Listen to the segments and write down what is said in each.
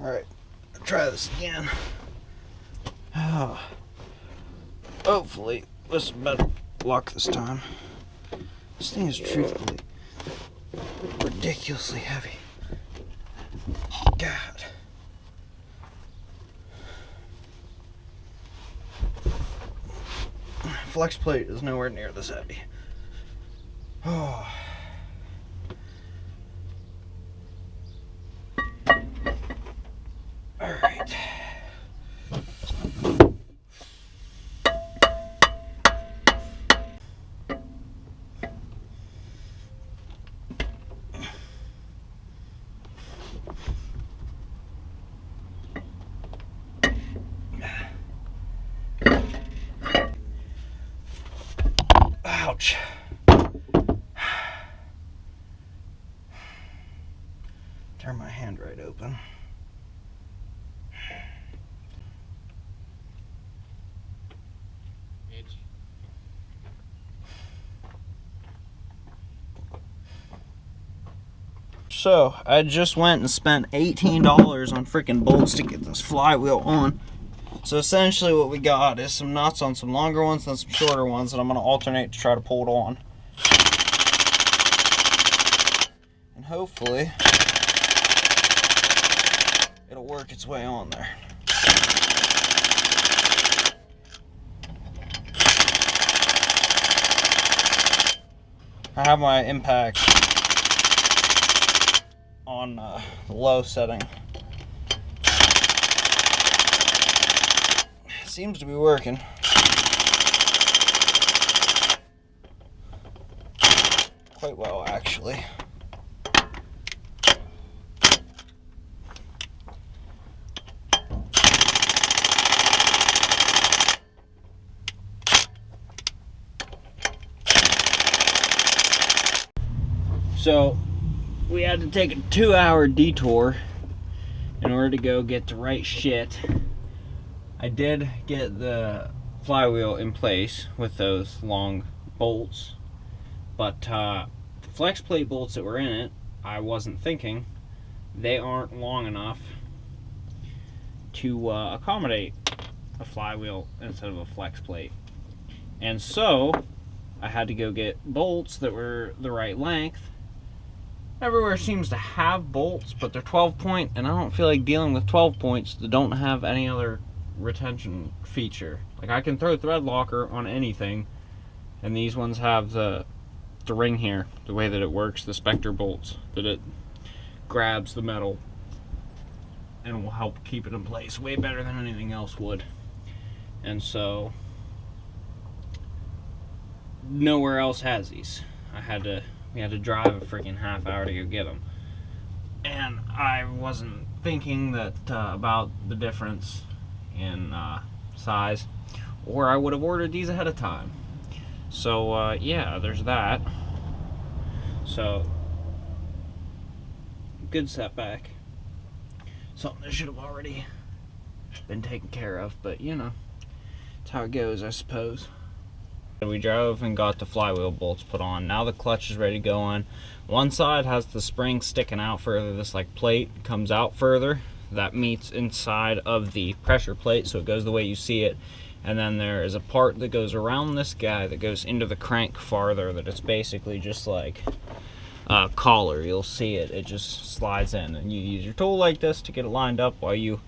Alright, try this again. Hopefully, with some better luck this time. This thing is truthfully ridiculously heavy. God. Flex plate is nowhere near this heavy. Oh. All right. Ouch. Turn my hand right open. So, I just went and spent $18 on freaking bolts to get this flywheel on. So essentially what we got is some nuts on some longer ones and some shorter ones that I'm going to alternate to try to pull it on. And hopefully it'll work its way on there. I have my impact on the low setting. Seems to be working. Quite well, actually. So, we had to take a 2-hour detour in order to go get the right shit. I did get the flywheel in place with those long bolts, but the flex plate bolts that were in it, I wasn't thinking they aren't long enough to accommodate a flywheel instead of a flex plate. And so I had to go get bolts that were the right length. Everywhere seems to have bolts, but they're 12 point, and I don't feel like dealing with 12 points that don't have any other retention feature. Like, I can throw thread locker on anything, and these ones have the ring here, the way that it works, the Spectre bolts, that it grabs the metal and will help keep it in place way better than anything else would. And so nowhere else has these. We had to drive a freaking half hour to go get them, and I wasn't thinking that about the difference in size, or I would have ordered these ahead of time. So yeah, there's that. So good setback, something that should have already been taken care of, but you know, it's how it goes, I suppose. We drove and got the flywheel bolts put on. Now the clutch is ready to go on. One side has the spring sticking out further. This like plate comes out further. That meets inside of the pressure plate, so it goes the way you see it. And then there is a part that goes around this guy that goes into the crank farther, that it's basically just like a collar. You'll see it. It just slides in, and you use your tool like this to get it lined up while you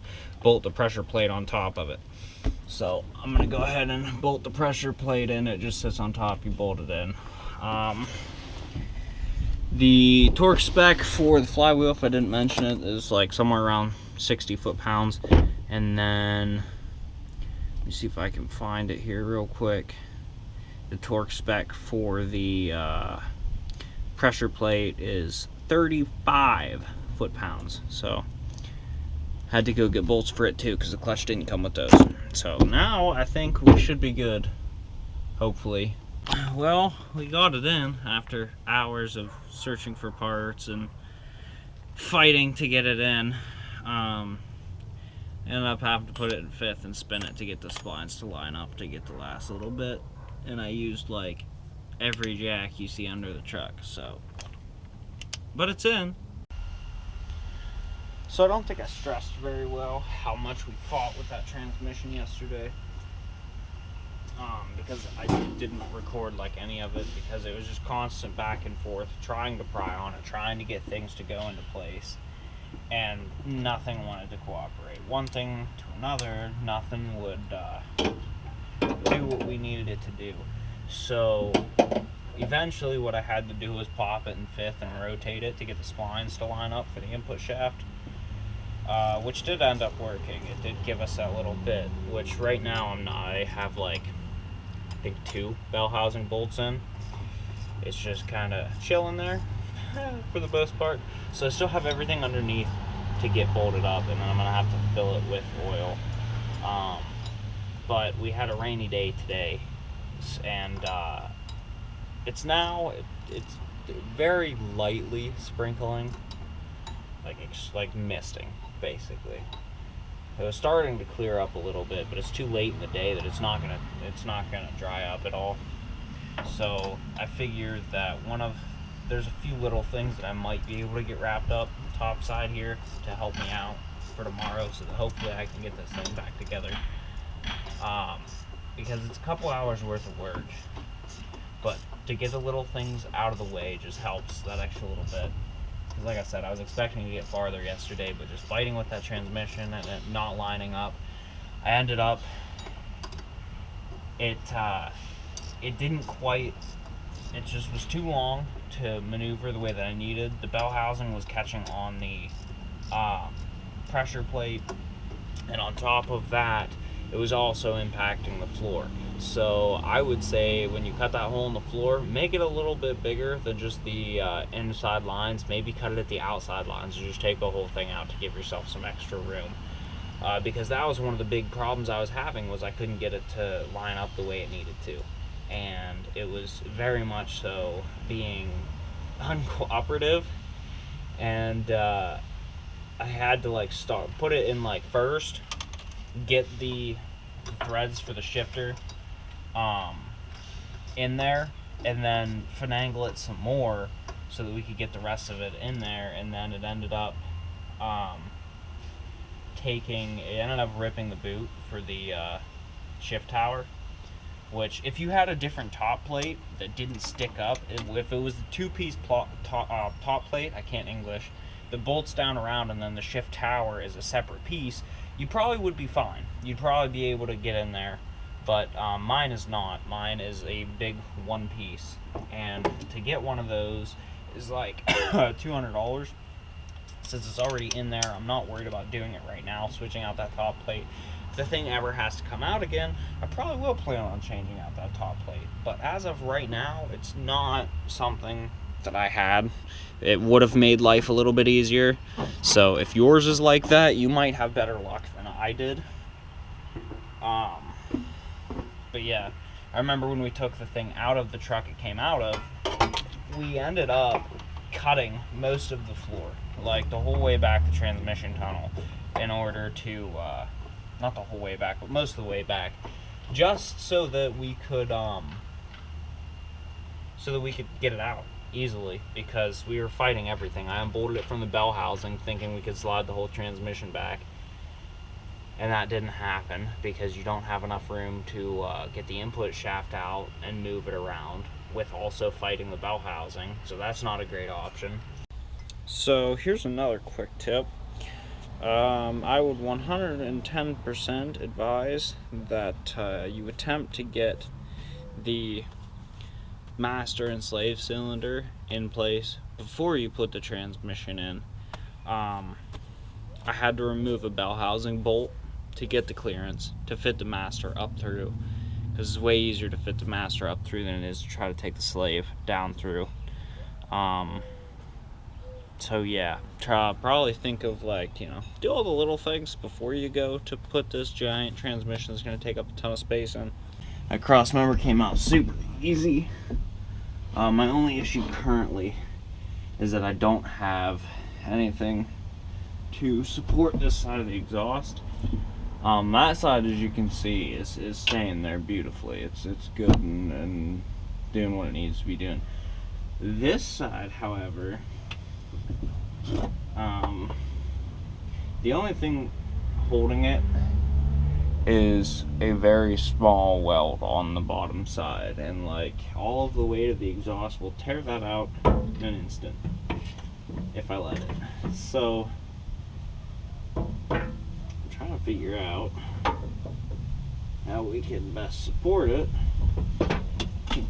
bolt the pressure plate on top of it. So I'm gonna go ahead and bolt the pressure plate in. It just sits on top, you bolt it in. The torque spec for the flywheel, if I didn't mention it, is like somewhere around 60 foot-pounds. And then, let me see if I can find it here real quick. The torque spec for the pressure plate is 35 foot-pounds. So had to go get bolts for it too, because the clutch didn't come with those. So now I think we should be good, hopefully. Well, we got it in after hours of searching for parts and fighting to get it in. Ended up having to put it in fifth and spin it to get the splines to line up to get the last little bit. And I used like every jack you see under the truck, so. But it's in. So I don't think I stressed very well how much we fought with that transmission yesterday. Because I didn't record like any of it, because it was just constant back and forth, trying to pry on it, trying to get things to go into place, and nothing wanted to cooperate. One thing to another, nothing would do what we needed it to do. So eventually what I had to do was pop it in fifth and rotate it to get the splines to line up for the input shaft, which did end up working. It did give us that little bit, which right now I have like, I think 2 bell housing bolts in. It's just kind of chilling there for the most part. So I still have everything underneath to get bolted up, and then I'm gonna have to fill it with oil. But we had a rainy day today, and it's very lightly sprinkling, like misting basically. It was starting to clear up a little bit, but it's too late in the day that it's not gonna dry up at all. So I figured that there's a few little things that I might be able to get wrapped up top side here to help me out for tomorrow, so that hopefully I can get this thing back together. Because it's a couple hours worth of work, but to get the little things out of the way just helps that extra little bit. Because like I said, I was expecting to get farther yesterday, but just fighting with that transmission and it not lining up, I ended up, it didn't quite, it just was too long to maneuver the way that I needed. The bell housing was catching on the pressure plate, and on top of that, it was also impacting the floor. So I would say when you cut that hole in the floor, make it a little bit bigger than just the inside lines. Maybe cut it at the outside lines, or just take the whole thing out to give yourself some extra room. Because that was one of the big problems I was having, was I couldn't get it to line up the way it needed to. And it was very much so being uncooperative. And I had to like put it in like first, get the threads for the shifter in there, and then finagle it some more so that we could get the rest of it in there. And then it ended up ripping the boot for the shift tower, which if you had a different top plate that didn't stick up, if it was the 2-piece top plate, I can't English, that bolts down around and then the shift tower is a separate piece, you probably would be fine. You'd probably be able to get in there, but mine is not. Mine is a big 1-piece, and to get one of those is like $200. Since it's already in there, I'm not worried about doing it right now, switching out that top plate. If the thing ever has to come out again, I probably will plan on changing out that top plate. But as of right now, it's not something that I had. It would have made life a little bit easier. So if yours is like that, you might have better luck than I did. But yeah, I remember when we took the thing out of the truck it came out of, we ended up cutting most of the floor, like the whole way back the transmission tunnel, in order to, not the whole way back, but most of the way back, just so that we could get it out easily, because we were fighting everything. I unbolted it from the bell housing thinking we could slide the whole transmission back, and that didn't happen because you don't have enough room to get the input shaft out and move it around with also fighting the bell housing, so that's not a great option. So here's another quick tip. I would 110% advise that you attempt to get the master and slave cylinder in place before you put the transmission in. I had to remove a bell housing bolt to get the clearance to fit the master up through, because it's way easier to fit the master up through than it is to try to take the slave down through. So yeah, probably think of, like, you know, do all the little things before you go to put this giant transmission that's going to take up a ton of space in. That Crossmember came out super easy. My only issue currently is that I don't have anything to support this side of the exhaust. That side, as you can see, is staying there beautifully. It's good and doing what it needs to be doing. This side, however, The only thing holding it is a very small weld on the bottom side, and like all of the weight of the exhaust will tear that out in an instant if I let it. So I'm trying to figure out how we can best support it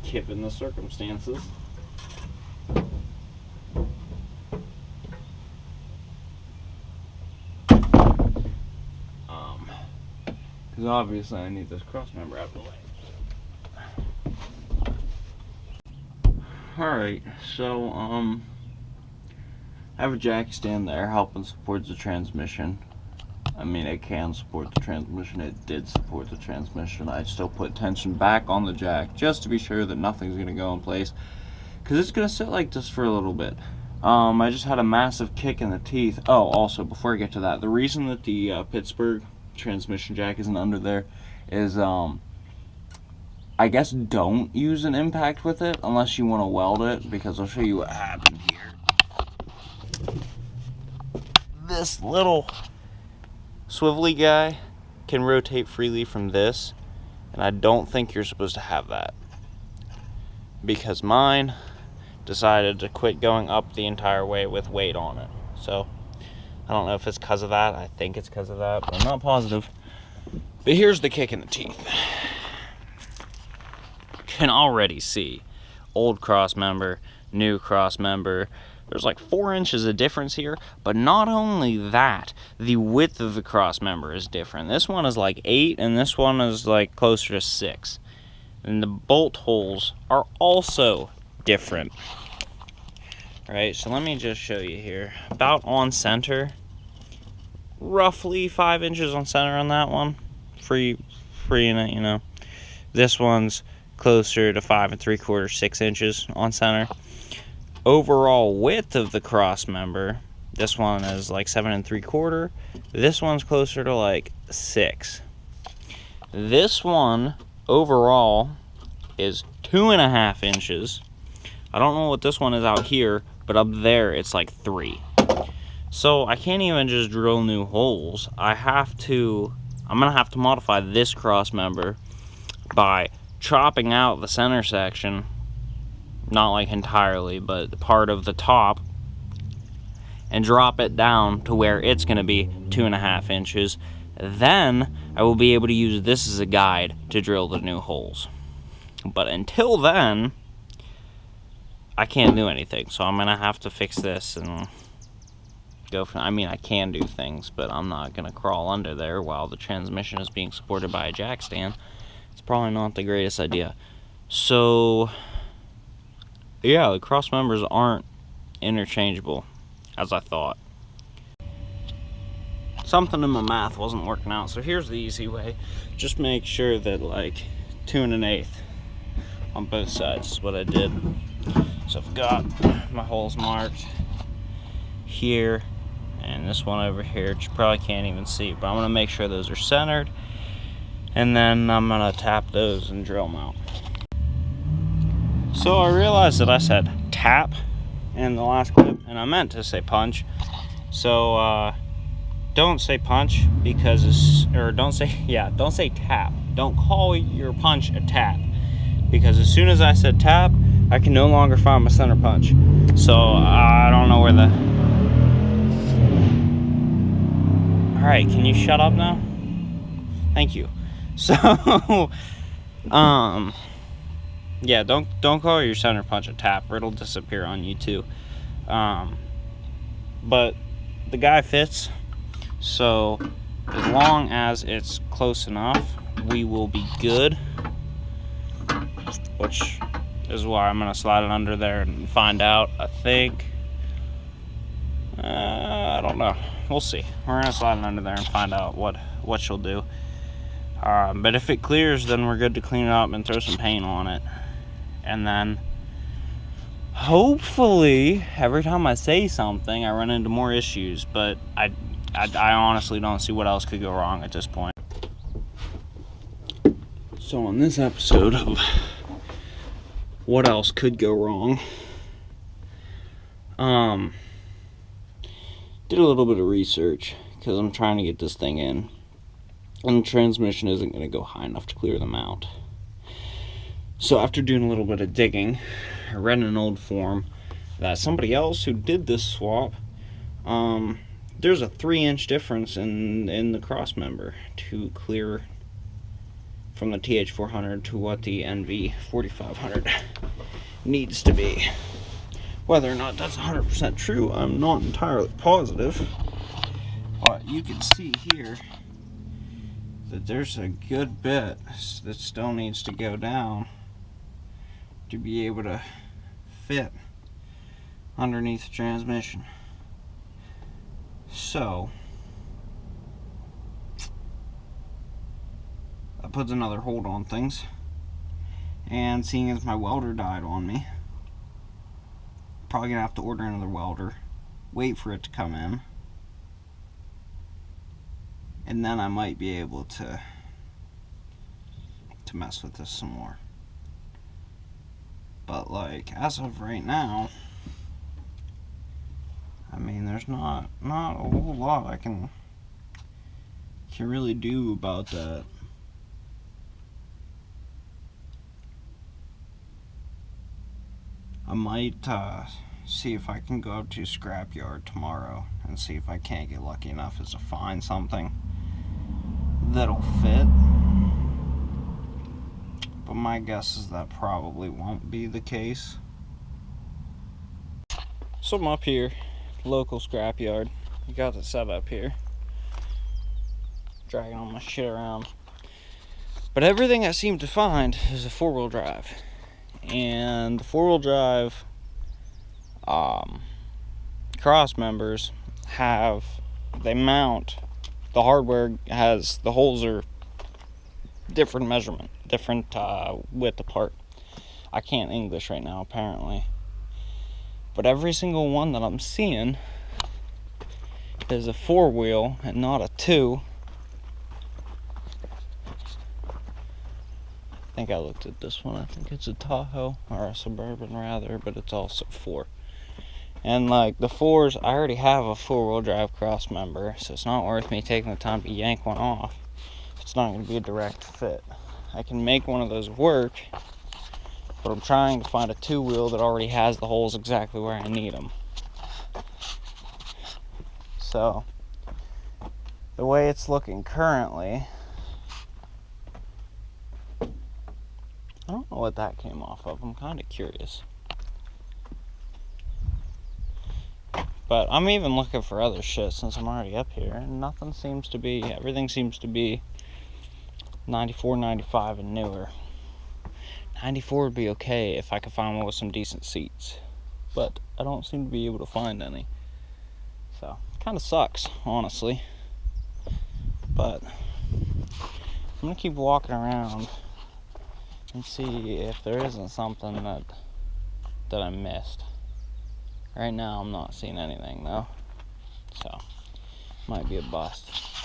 given the circumstances. Because obviously I need this crossmember out of the way. Alright, so I have a jack stand there helping support the transmission. I mean, it can support the transmission. It did support the transmission. I still put tension back on the jack just to be sure that nothing's going to go in place, because it's going to sit like this for a little bit. I just had a massive kick in the teeth. Oh, also, before I get to that, the reason that the Pittsburgh transmission jack isn't under there is I guess don't use an impact with it unless you want to weld it, because I'll show you what happened here. This little swivelly guy can rotate freely from this, and I don't think you're supposed to have that, because mine decided to quit going up the entire way with weight on it. So I don't know if it's because of that. I think it's because of that, but I'm not positive. But here's the kick in the teeth. You can already see old crossmember, new crossmember. There's like 4 inches of difference here, but not only that, the width of the crossmember is different. This one is like 8, and this one is like closer to 6. And the bolt holes are also different. Right, so let me just show you here. About on center, roughly 5 inches on center on that one. Free in it, you know. This one's closer to 5 3/4, 6 inches on center. Overall width of the crossmember, this one is like 7 3/4. This one's closer to like 6. This one overall is 2.5 inches. I don't know what this one is out here, but up there it's like 3. So I can't even just drill new holes. I'm gonna have to modify this crossmember by chopping out the center section, not like entirely, but the part of the top, and drop it down to where it's gonna be 2.5 inches. Then I will be able to use this as a guide to drill the new holes. But until then, I can't do anything, so I'm gonna have to fix this and go from. I mean, I can do things, but I'm not gonna crawl under there while the transmission is being supported by a jack stand. It's probably not the greatest idea. So yeah, the cross members aren't interchangeable as I thought. Something in my math wasn't working out, so here's the easy way. Just make sure that like 2 1/8 on both sides is what I did. So I've got my holes marked here and this one over here, which you probably can't even see, but I'm gonna make sure those are centered, and then I'm gonna tap those and drill them out. So I realized that I said tap in the last clip, and I meant to say punch. So don't say punch, because don't say tap. Don't call your punch a tap, because as soon as I said tap, I can no longer find my center punch. So I don't know where the... Alright, can you shut up now? Thank you. So, yeah, don't call your center punch a tap, or it'll disappear on you too. But the guy fits, so as long as it's close enough, we will be good. Which is why I'm gonna slide it under there and find out. I think I don't know, we'll see. We're gonna slide it under there and find out what she'll do. But if it clears, then we're good to clean it up and throw some paint on it, and then hopefully every time I say something I run into more issues, but I honestly don't see what else could go wrong at this point. So on this episode of what else could go wrong, did a little bit of research, because I'm trying to get this thing in, and the transmission isn't going to go high enough to clear the mount. So after doing a little bit of digging, I read in an old form that somebody else who did this swap, there's a 3-inch difference in the Crossmember to clear from the TH400 to what the NV4500 needs to be. Whether or not that's 100% true, I'm not entirely positive, but you can see here that there's a good bit that still needs to go down to be able to fit underneath the transmission. So that puts another hold on things, and seeing as my welder died on me, probably gonna have to order another welder, wait for it to come in, and then I might be able to mess with this some more. But like, as of right now, I mean, there's not a whole lot I can really do about that. I might see if I can go up to scrapyard tomorrow and see if I can't get lucky enough as to find something that'll fit. But my guess is that probably won't be the case. So I'm up here, local scrapyard. You got the setup here. Dragging all my shit around. But everything I seem to find is a 4-wheel drive. And the 4-wheel drive cross members they mount, the hardware has, the holes are different measurement, different width apart. I can't English right now apparently, but every single one that I'm seeing is a 4-wheel and not a 2. I think I looked at this one. I think it's a Tahoe, or a Suburban rather, but it's also 4. And like the 4s, I already have a 4-wheel drive cross member, so it's not worth me taking the time to yank one off. It's not going to be a direct fit. I can make one of those work, but I'm trying to find a 2-wheel that already has the holes exactly where I need them. So the way it's looking currently, I don't know what that came off of. I'm kind of curious. But I'm even looking for other shit since I'm already up here, and nothing seems to be, everything seems to be 94, 95 and newer. 94 would be okay if I could find one with some decent seats, but I don't seem to be able to find any. So, kind of sucks, honestly. But I'm gonna keep walking around and see if there isn't something that I missed. Right now I'm not seeing anything though, so might be a bust.